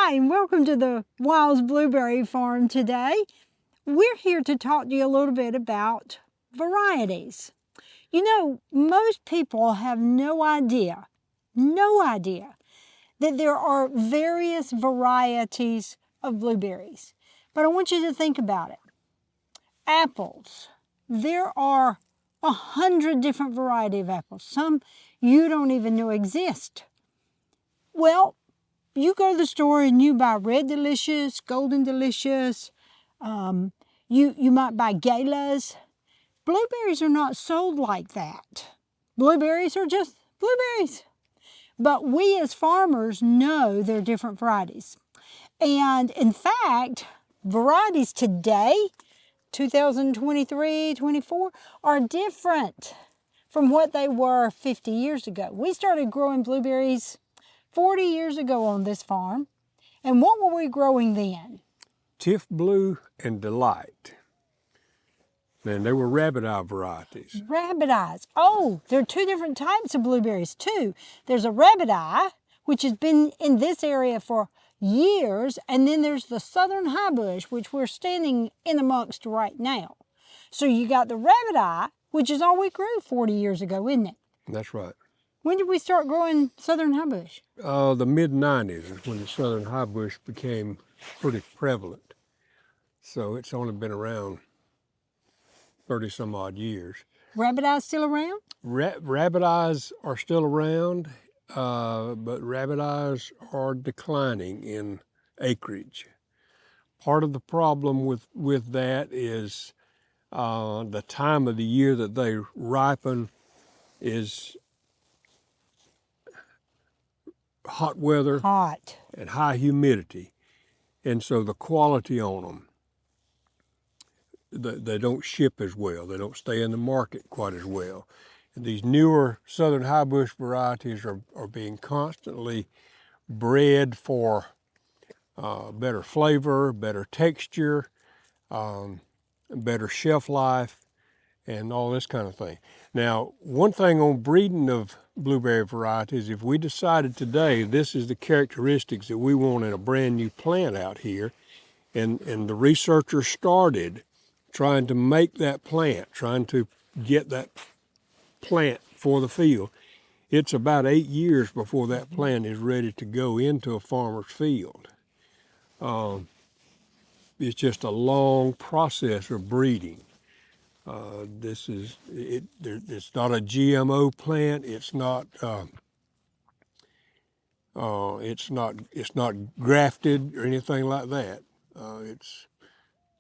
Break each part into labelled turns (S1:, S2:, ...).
S1: Hi, and welcome to the Wiles Blueberry Farm today. We're here to talk to you a little bit about varieties. You know, most people have no idea that there are various varieties of blueberries. But I want you to think about it. Apples. There are 100 different varieties of apples. Some you don't even know exist. Well, you go to the store and you buy Red Delicious, Golden Delicious, you might buy Galas. Blueberries are not sold like that. Blueberries are just blueberries. But we as farmers know they're different varieties. And in fact, varieties today, 2023, 24, are different from what they were 50 years ago. We started growing blueberries 40 years ago on this farm. And what were we growing then?
S2: Tiff Blue and Delight. And they were Rabbiteye varieties.
S1: Rabbiteyes. Oh, there are two different types of blueberries too. There's a Rabbiteye, which has been in this area for years, and then there's the Southern Highbush, which we're standing in amongst right now. So you got the Rabbiteye, which is all we grew 40 years ago, isn't it?
S2: That's right.
S1: When did we start growing Southern Highbush?
S2: The mid-90s is when the Southern Highbush became pretty prevalent. So it's only been around 30 some odd years.
S1: Rabbiteye still around?
S2: Rabbiteyes are still around, but Rabbiteyes are declining in acreage. Part of the problem with that is the time of the year that they ripen is hot weather and high humidity, and so the quality on them, they don't ship as well. They don't stay in the market quite as well. And these newer Southern Highbush varieties are being constantly bred for better flavor, better texture, better shelf life, and all this kind of thing. Now, one thing on breeding of blueberry varieties, if we decided today this is the characteristics that we want in a brand new plant out here, and the researchers started trying to make that plant, trying to get that plant for the field, it's about 8 years before that plant is ready to go into a farmer's field. It's just a long process of breeding. It's not a GMO plant. It's not grafted or anything like that.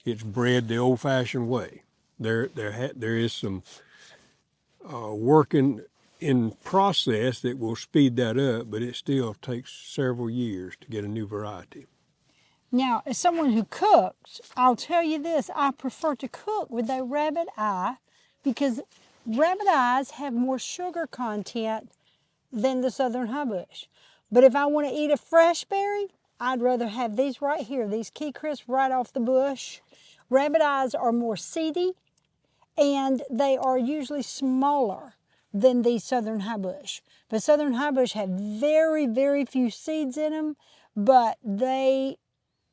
S2: It's bred the old-fashioned way. There is some work in process that will speed that up, but it still takes several years to get a new variety.
S1: Now, as someone who cooks, I'll tell you this, I prefer to cook with a Rabbiteye because Rabbiteyes have more sugar content than the Southern Highbush. But if I want to eat a fresh berry, I'd rather have these right here, these Key Crisp right off the bush. Rabbiteyes are more seedy, and they are usually smaller than the Southern Highbush. But Southern Highbush have very, very few seeds in them, but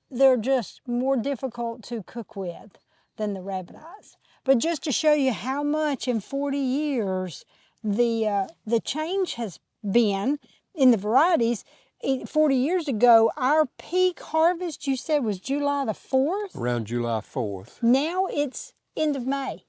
S1: they're just more difficult to cook with than the Rabbiteyes. But just to show you how much in 40 years the change has been in the varieties, 40 years ago, our peak harvest, you said, was July the 4th?
S2: Around July 4th.
S1: Now it's end of May.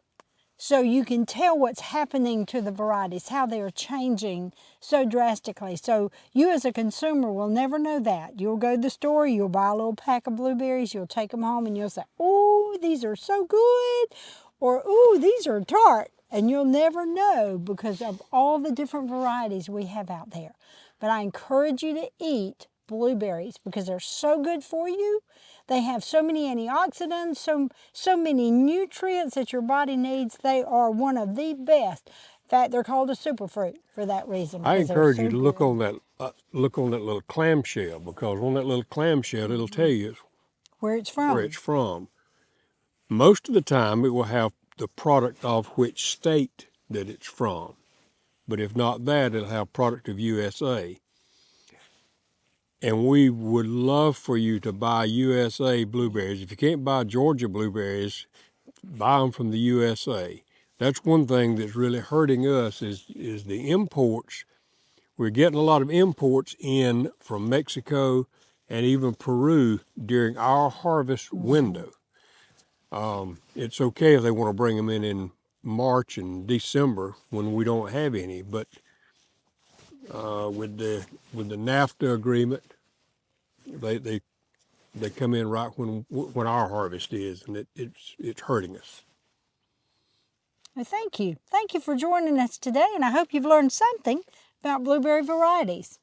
S1: So you can tell what's happening to the varieties, how they are changing so drastically. So you as a consumer will never know that. You'll go to the store, you'll buy a little pack of blueberries, you'll take them home and you'll say, "Oh, these are so good," or "Oh, these are tart." And you'll never know because of all the different varieties we have out there. But I encourage you to eat blueberries because they're so good for you. They have so many antioxidants, so many nutrients that your body needs. They are one of the best. In fact, they're called a superfruit for that reason.
S2: I encourage you to look on that little clamshell, because on that little clamshell it'll tell you
S1: where it's from.
S2: Where it's from. Most of the time it will have the product of which state that it's from. But if not that, it'll have product of USA. And we would love for you to buy USA blueberries. If you can't buy Georgia blueberries, buy them from the USA. That's one thing that's really hurting us is the imports. We're getting a lot of imports in from Mexico and even Peru during our harvest window. It's okay if they want to bring them in March and December when we don't have any, but with the NAFTA agreement, they come in right when our harvest is, and it's hurting us.
S1: Well, thank you. Thank you for joining us today, and I hope you've learned something about blueberry varieties.